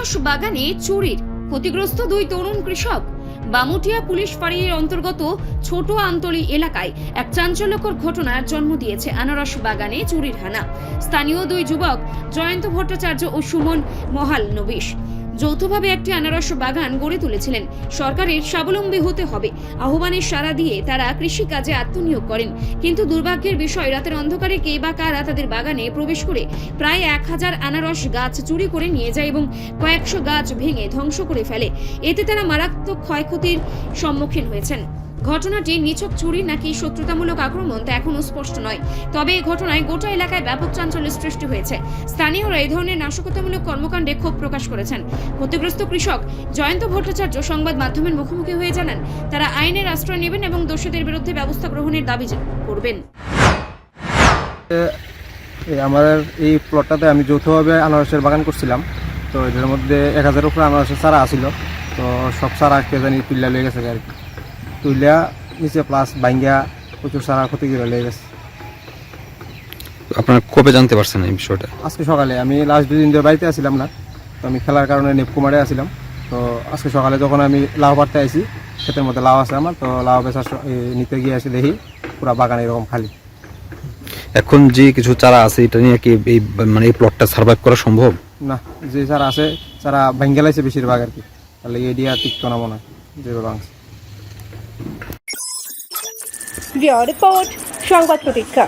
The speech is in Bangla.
আনারস বাগানে চুরির ক্ষতিগ্রস্ত দুই তরুণ কৃষক। বামুটিয়া পুলিশ ফাঁড়ির অন্তর্গত ছোট আমতলী এলাকায় এক চাঞ্চল্যকর ঘটনার জন্ম দিয়েছে আনারস বাগানে চুরির হানা। স্থানীয় দুই যুবক জয়ন্ত ভট্টাচার্য ও সুমন মহালনবিশ যৌথভাবে একটি আনারস বাগান গড়ে তুলেছিলেন। সরকারের স্বাবলম্বী হতে হবে আহ্বানের সাড়া দিয়ে তারা কৃষিকাজে আত্মনিয়োগ করেন, কিন্তু দুর্ভাগ্যের বিষয় রাতের অন্ধকারে কে বা কারা তাদের বাগানে প্রবেশ করে প্রায় 1000 আনারস গাছ চুরি করে নিয়ে যায় এবং কয়েকশো গাছ ভেঙে ধ্বংস করে ফেলে। এতে তারা মারাত্মক ক্ষয়ক্ষতির সম্মুখীন হয়েছেন। ঘটনাটি নিছক চুরি নাকি শত্রুতামূলক আক্রমণ তা এখনো স্পষ্ট নয়। তবে এই ঘটনায় গোটা এলাকায় ব্যাপক চাঞ্চল্যের সৃষ্টি হয়েছে। স্থানীয়রা এই ধরনের নাশকতামূলক কর্মকাণ্ডে ক্ষোভ প্রকাশ করেছেন। ক্ষতিগ্রস্ত কৃষক জয়ন্ত ভট্টাচার্য সংবাদ মাধ্যমের মুখোমুখি হয়ে জানান, তারা আইনের আশ্রয় নেবেন এবং দোষীদের বিরুদ্ধে ব্যবস্থা গ্রহণের দাবি করবেন। আমাদের এই প্লটটাতে আমি যৌথভাবে আনারসের বাগান করছিলাম। তো এটার মধ্যে 1000 উপরে আনারসের চারা আসিল। তো সব চারা কে জানি তুল্লা লেগে গেছে আর কি, তুইলা নিচে প্লাস বাইঙ্গা প্রচুর সারা ক্ষতি করে লেগে গেছে। আপনারা কবে জানতে পারছেন এই বিষয়টা? আজকে সকালে, আমি লাস্ট 2 দিন ধরে বাড়িতে আসছিলাম না, তো আমি খেলার কারণে নেপকুমারে আসছিলাম। তো আজকে সকালে যখন আমি লাউ পাড়তে আসি, ক্ষেতের মধ্যে লাউ আছে আমার, তো লাউ বেচা নিতে গিয়ে এসে দেখি পুরো বাগান এরকম খালি। এখন যে কিছু চারা আছে এটা নিয়ে কি এই মানে এই প্লটটা সার্ভাইভ করা সম্ভব? না, যে চারা আছে চারা ভাঙ্গে লাইছে বেশিরভাগ আর কি, তাহলে এডিয়া টিকতো না মনে হয় যেভাবে ভাঙছে। রিপোর্ট সংবাদ প্রতীক্ষা।